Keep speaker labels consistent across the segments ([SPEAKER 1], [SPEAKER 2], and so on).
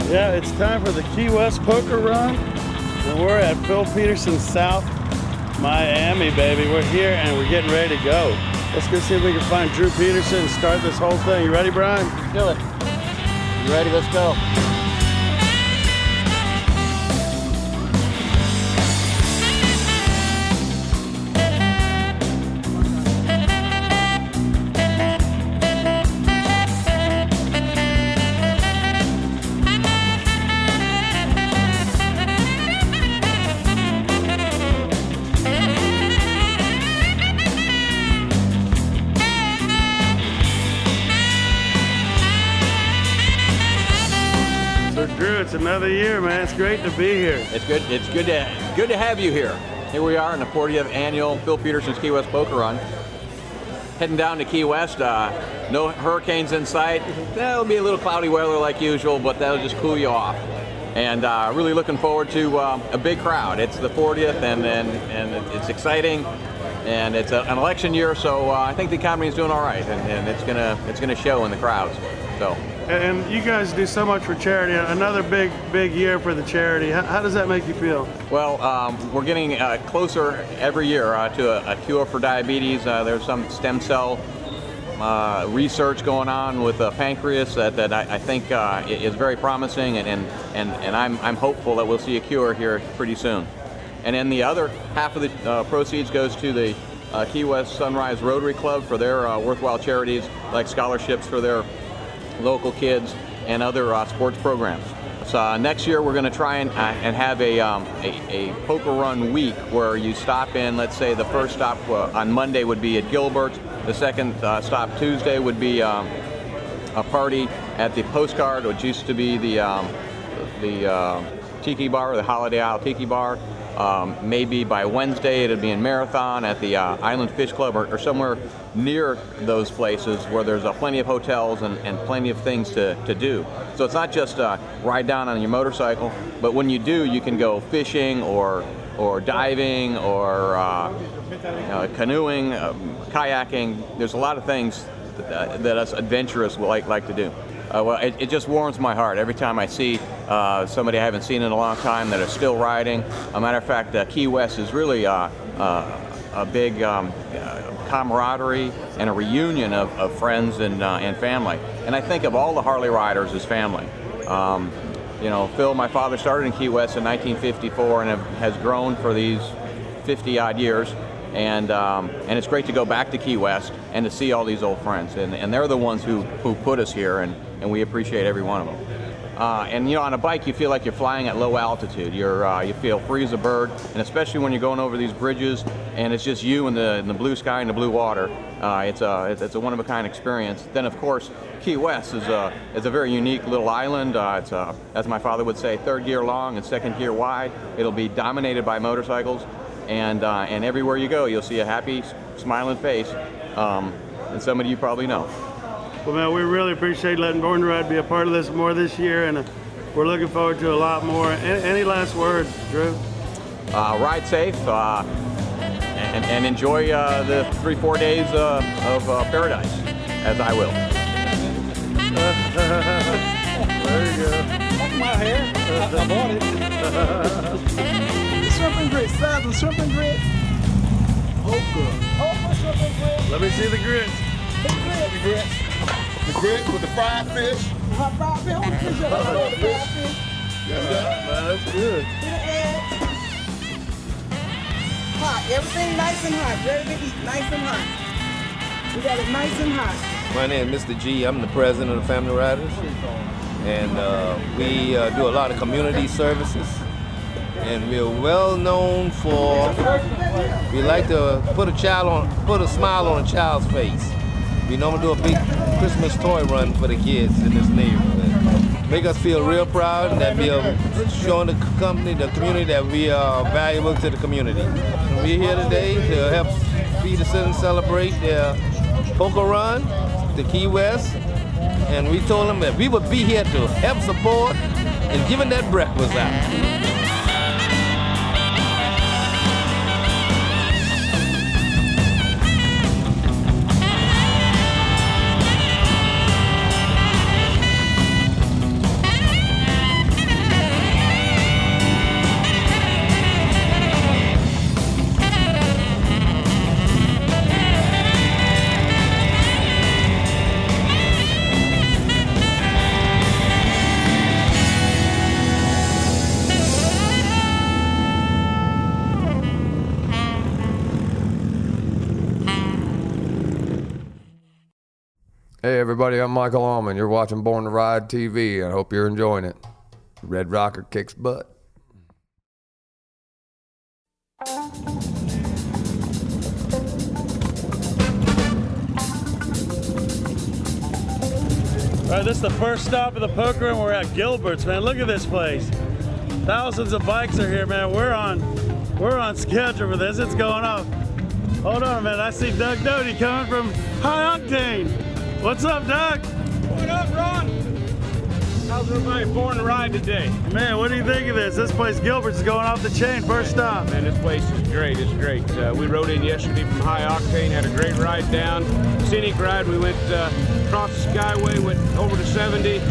[SPEAKER 1] Yeah, it's time for the Key West Poker Run. And we're at Phil Peterson's South Miami, baby. We're here and we're getting ready to go. Let's go see if we can find Drew Peterson and start this whole thing. You ready, Brian?
[SPEAKER 2] Let's do it. You ready? Let's go.
[SPEAKER 1] Drew, it's another year, man. It's great to be here.
[SPEAKER 2] It's good. It's good to have you here. Here we are in the 40th annual Phil Peterson's Key West Poker Run. Heading down to Key West. No hurricanes in sight. There'll be a little cloudy weather like usual, but that'll just cool you off. And really looking forward to a big crowd. It's the 40th, and it's exciting. And it's an election year, so I think the economy is doing all right, and it's gonna show in the crowds. So.
[SPEAKER 1] And you guys do so much for charity. Another big year for the charity. How does that make you feel?
[SPEAKER 2] Well, we're getting closer every year to a cure for diabetes. There's some stem cell research going on with the pancreas that I think is very promising, and I'm hopeful that we'll see a cure here pretty soon. And then the other half of the proceeds goes to the Key West Sunrise Rotary Club for their worthwhile charities, like scholarships for their local kids and other sports programs. So next year we're going to try and have a poker run week where you stop in. Let's say the first stop on Monday would be at Gilbert's. The second stop Tuesday would be a party at the Postcard, which used to be the Tiki Bar, or the Holiday Isle Tiki Bar. Maybe by Wednesday it'll be in Marathon at the Island Fish Club or somewhere near those places where there's plenty of hotels and plenty of things to do. So it's not just ride down on your motorcycle, but when you do, you can go fishing or diving or canoeing, kayaking. There's a lot of things that us adventurous like to do. Well, it just warms my heart every time I see somebody I haven't seen in a long time that are still riding. A matter of fact, Key West is really a big camaraderie and a reunion of friends and family. And I think of all the Harley riders as family. Phil, my father, started in Key West in 1954 and has grown for these 50-odd years. And it's great to go back to Key West and to see all these old friends. And they're the ones who put us here, and we appreciate every one of them. And on a bike, you feel like you're flying at low altitude. You feel free as a bird, and especially when you're going over these bridges, and it's just you and the blue sky and the blue water. It's a one-of-a-kind experience. Then, of course, Key West is a very unique little island. It's as my father would say, third gear long and second gear wide. It'll be dominated by motorcycles. And everywhere you go, you'll see a happy, smiling face, and somebody you probably know.
[SPEAKER 1] Well, man, we really appreciate letting Born to Ride be a part of this more this year, and we're looking forward to a lot more. Any last words, Drew?
[SPEAKER 2] Ride safe and enjoy the 3-4 days of paradise, as I will.
[SPEAKER 1] There you go.
[SPEAKER 3] That's my hair. I bought it. Shrimp and grits, Southern shrimp and grits. Okra shrimp and grits.
[SPEAKER 1] Let me see the grits.
[SPEAKER 3] The grits.
[SPEAKER 4] The grits with the fried fish.
[SPEAKER 3] Hot fried fish. Hold the fish up. Hold the fried fish.
[SPEAKER 1] Man, that's good.
[SPEAKER 3] Get the eggs. Hot. Everything nice and hot. Ready to eat. Nice and hot. We got it nice and hot.
[SPEAKER 5] My name is Mr. G. I'm the president of the Family Riders. And we do a lot of community services. And we're well known for, we like to put a smile on a child's face. We normally do a big Christmas toy run for the kids in this neighborhood. Make us feel real proud and that we are showing the community that we are valuable to the community. And we're here today to help Peterson celebrate their poker run to Key West. And we told them that we would be here to help support and giving that breakfast out.
[SPEAKER 6] Hey everybody, I'm Michael Allman. You're watching Born to Ride TV. I hope you're enjoying it. Red Rocker kicks butt.
[SPEAKER 1] All right, this is the first stop of the poker run. We're at Gilbert's, man. Look at this place. Thousands of bikes are here, man. We're on schedule for this. It's going off. Hold on, man. I see Doug Doty coming from High Octane. What's up, Doug?
[SPEAKER 7] What up, Ron? How's everybody born to ride today?
[SPEAKER 1] Man, what do you think of this? This place, Gilbert's, is going off the chain. First stop.
[SPEAKER 7] Man, this place is great. It's great. We rode in yesterday from High Octane, had a great ride down. Scenic ride. We went across the Skyway, went over to 70,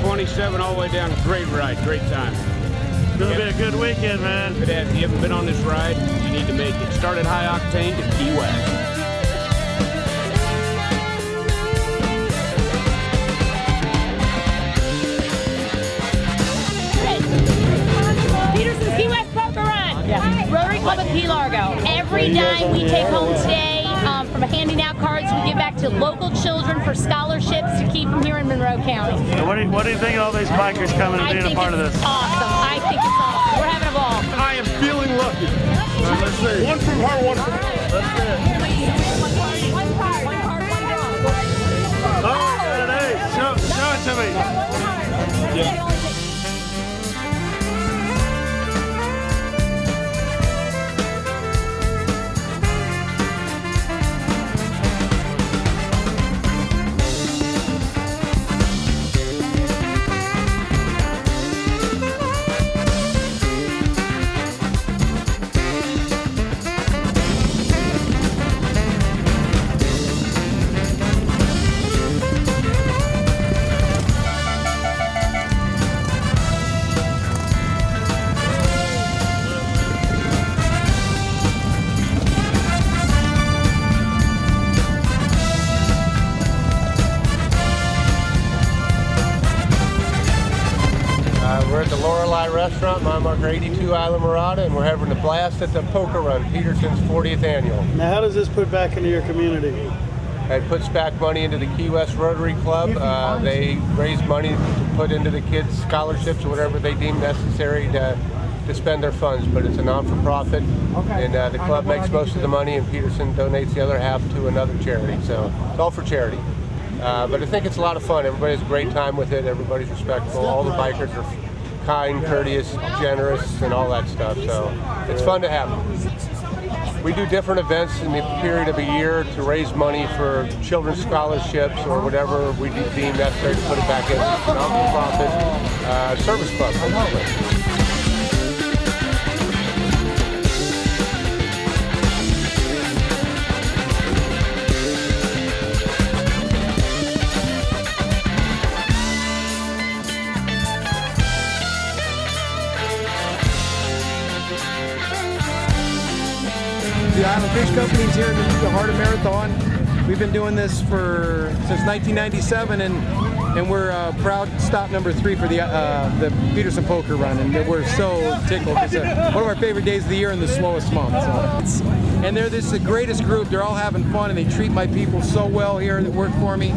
[SPEAKER 7] 27, all the way down. Great ride. Great time.
[SPEAKER 1] It's going to be a good weekend, man.
[SPEAKER 7] If you haven't been on this ride, you need to make it. Start at High Octane to Key West.
[SPEAKER 8] Peterson's Key West Poker Run. Yeah. Rotary Club of Key Largo. Every dime we take home today from handing out cards, we give back to local children for scholarships to keep them here in Monroe County.
[SPEAKER 1] So what do you think of all these bikers coming and being a part of this?
[SPEAKER 8] Awesome. I think it's awesome. We're having a ball.
[SPEAKER 4] I am feeling lucky.
[SPEAKER 1] Let's see.
[SPEAKER 4] One from her, one from her.
[SPEAKER 1] Let's see it.
[SPEAKER 8] One card, one draw.
[SPEAKER 1] Oh, hey, show it to me.
[SPEAKER 8] Yeah.
[SPEAKER 9] We're at the Lorelei Restaurant, mile marker 82 Isla Mirada, and we're having a blast at the Poker Run, Peterson's 40th annual.
[SPEAKER 1] Now, how does this put back into your community?
[SPEAKER 9] It puts back money into the Key West Rotary Club. They raise money to put into the kids' scholarships or whatever they deem necessary to spend their funds, but it's a non-for-profit, and the club makes most of the money, and Peterson donates the other half to another charity, so it's all for charity. But I think it's a lot of fun. Everybody has a great time with it. Everybody's respectful. All the bikers are kind, courteous, generous, and all that stuff. So it's fun to have. We do different events in the period of a year to raise money for children's scholarships or whatever we deem necessary to put it back in. It's a non-for-profit service club.
[SPEAKER 10] The Island Fish Company's here in the heart of Marathon. We've been doing this since 1997, and we're proud stop number 3 for the Peterson Poker Run, and we're so tickled. It's one of our favorite days of the year and the slowest month. So. And they're the greatest group. They're all having fun, and they treat my people so well here that work for me.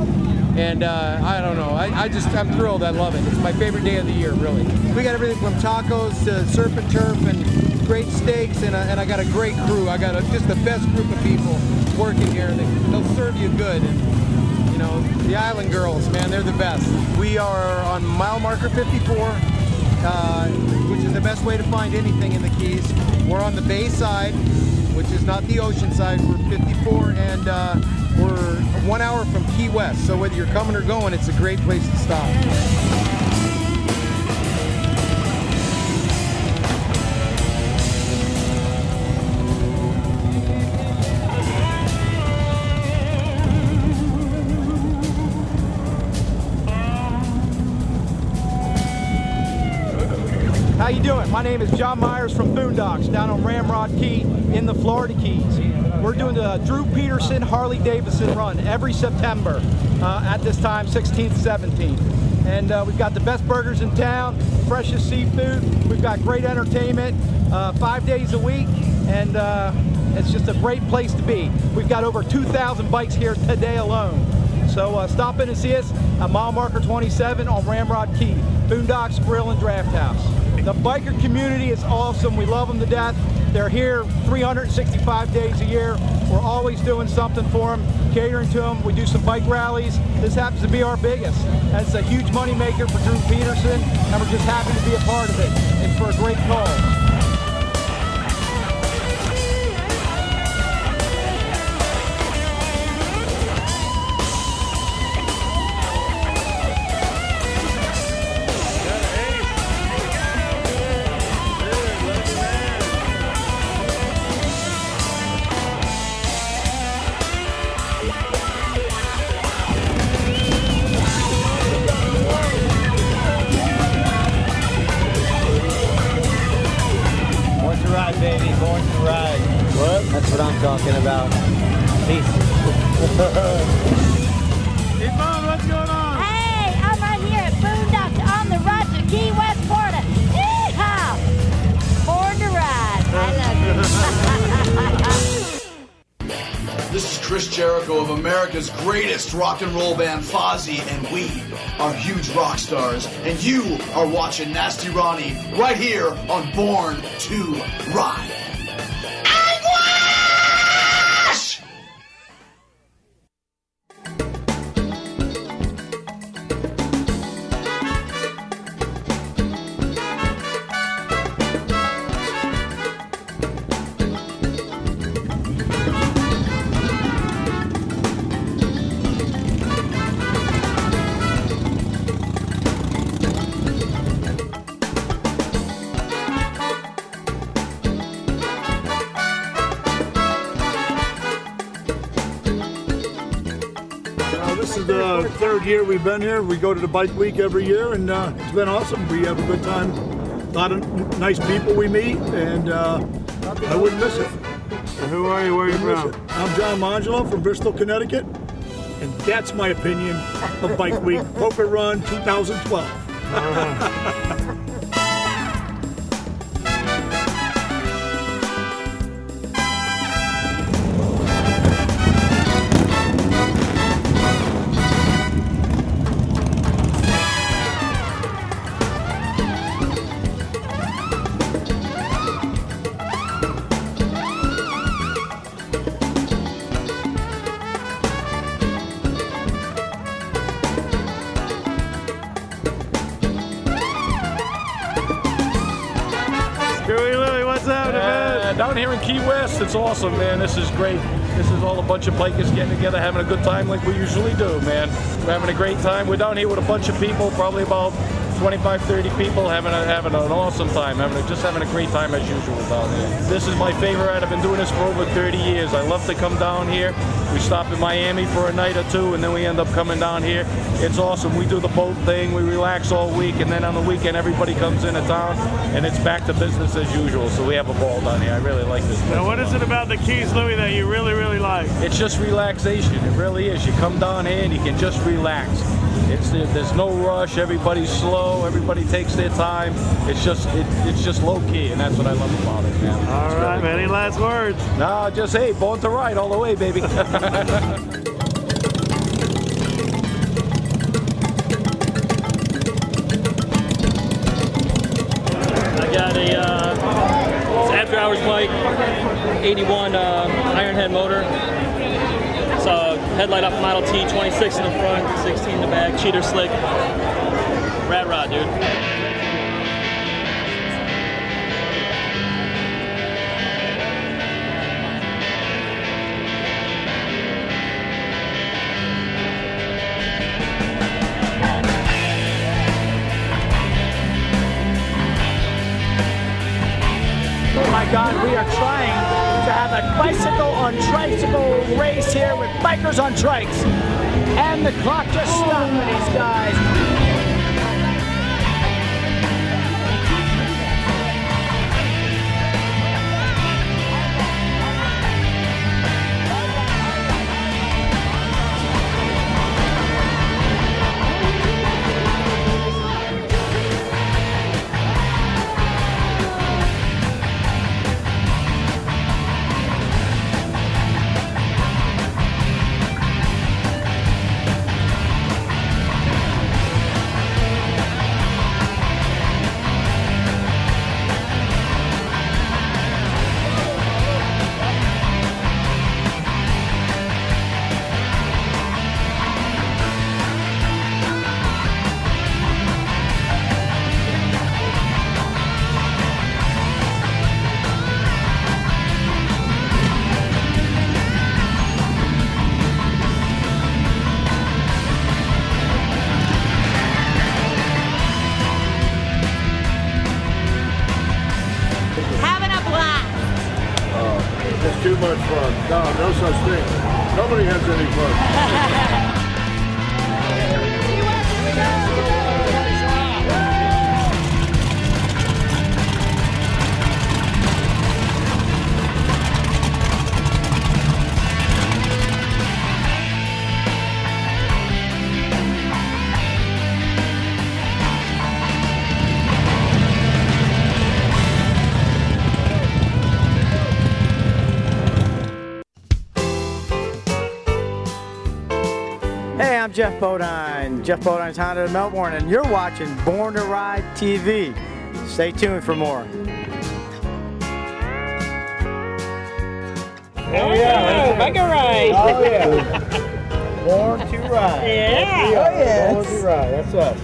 [SPEAKER 10] And I don't know, I'm thrilled. I love it. It's my favorite day of the year, really. We got everything from tacos to surf and turf and great steaks, and I got a great crew. I got just the best group of people working here. They'll serve you good. And you know, the Island Girls, man, they're the best. We are on mile marker 54, which is the best way to find anything in the Keys. We're on the bay side, which is not the ocean side. We're 54, and we're 1 hour from Key West. So whether you're coming or going, it's a great place to stop.
[SPEAKER 11] How you doing? My name is John Myers from Boondocks down on Ramrod Key in the Florida Keys. We're doing the Drew Peterson Harley Davidson run every September at this time, 16th, 17th. And we've got the best burgers in town, freshest seafood. We've got great entertainment 5 days a week, and it's just a great place to be. We've got over 2,000 bikes here today alone. So stop in and see us at mile marker 27 on Ramrod Key, Boondocks Grill and Draft House. The biker community is awesome. We love them to death. They're here 365 days a year. We're always doing something for them, catering to them. We do some bike rallies. This happens to be our biggest. And it's a huge money maker for Drew Peterson, and we're just happy to be a part of it. It's for a great cause.
[SPEAKER 12] That's what I'm talking about. Peace.
[SPEAKER 1] Yvonne, what's going on?
[SPEAKER 8] Hey, I'm right here at Boondocks on the ride to Key West, Florida. Yeehaw! Born to ride. I love you.
[SPEAKER 13] This is Chris Jericho of America's greatest rock and roll band, Fozzy, and we are huge rock stars, and you are watching Nasty Ronnie right here on Born to Ride.
[SPEAKER 14] This is the third year we've been here. We go to the bike week every year, and it's been awesome. We have a good time. A lot of nice people we meet, and I wouldn't miss it.
[SPEAKER 1] Who are you? Where are you from?
[SPEAKER 14] I'm John Mangelo from Bristol, Connecticut, and that's my opinion of Bike Week Poker Run 2012.
[SPEAKER 15] Down here in Key West, it's awesome, man. This is great. This is all a bunch of bikers getting together, having a good time like we usually do, man. We're having a great time. We're down here with a bunch of people, probably about 25, 30 people, having an awesome time, just having a great time as usual down here. This is my favorite ride. I've been doing this for over 30 years. I love to come down here. We stop in Miami for a night or two, and then we end up coming down here. It's awesome. We do the boat thing. We relax all week, and then on the weekend, everybody comes into town, and it's back to business as usual. So we have a ball down here. I really like this place.
[SPEAKER 1] Now, what is it about the Keys, Louie, that you really, really like?
[SPEAKER 15] It's just relaxation. It really is. You come down here and you can just relax. There's no rush. Everybody's slow. Everybody takes their time. It's just low key, and that's what I love about it, man.
[SPEAKER 1] All right, man. Any last words?
[SPEAKER 15] No, just hey, born to ride all the way, baby.
[SPEAKER 16] I got it's after-hours bike, 81 iron head motor. It's a headlight off Model T, 26 in the front, 16 in the back, cheater slick. Rad rod, dude.
[SPEAKER 11] Oh my God, we are trying to have a bicycle on tricycle race here with bikers on trikes. And the clock just stopped for these guys.
[SPEAKER 14] fun. No such thing. Nobody has any fun.
[SPEAKER 12] Hey, I'm Jeff Bodine, Jeff Bodine's Honda of Melbourne, and you're watching Born to Ride TV. Stay tuned for more.
[SPEAKER 3] Oh yeah, make a ride.
[SPEAKER 12] Oh yeah. Born to Ride.
[SPEAKER 3] Yeah.
[SPEAKER 12] Oh yes.
[SPEAKER 3] Born to Ride.
[SPEAKER 12] That's us.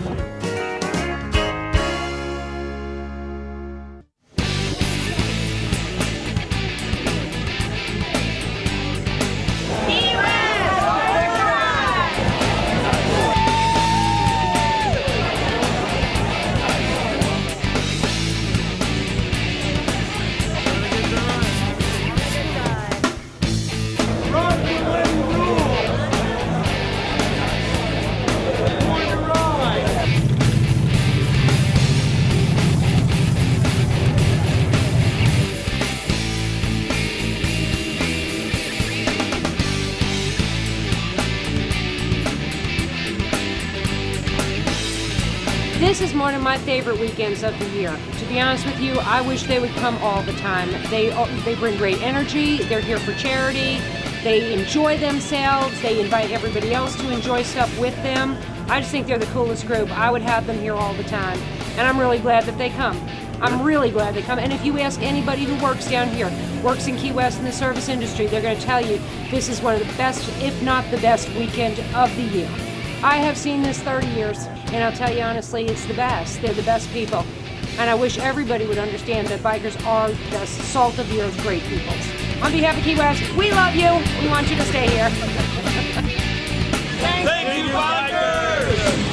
[SPEAKER 17] This is one of my favorite weekends of the year. To be honest with you, I wish they would come all the time. They bring great energy, they're here for charity, they enjoy themselves, they invite everybody else to enjoy stuff with them. I just think they're the coolest group. I would have them here all the time, and I'm really glad that they come. I'm really glad they come, and if you ask anybody who works down here, works in Key West in the service industry, they're going to tell you this is one of the best, if not the best weekend of the year. I have seen this 30 years, and I'll tell you honestly, it's the best. They're the best people. And I wish everybody would understand that bikers are the salt of the earth great people. On behalf of Key West, we love you. We want you to stay here.
[SPEAKER 3] Thank you, bikers!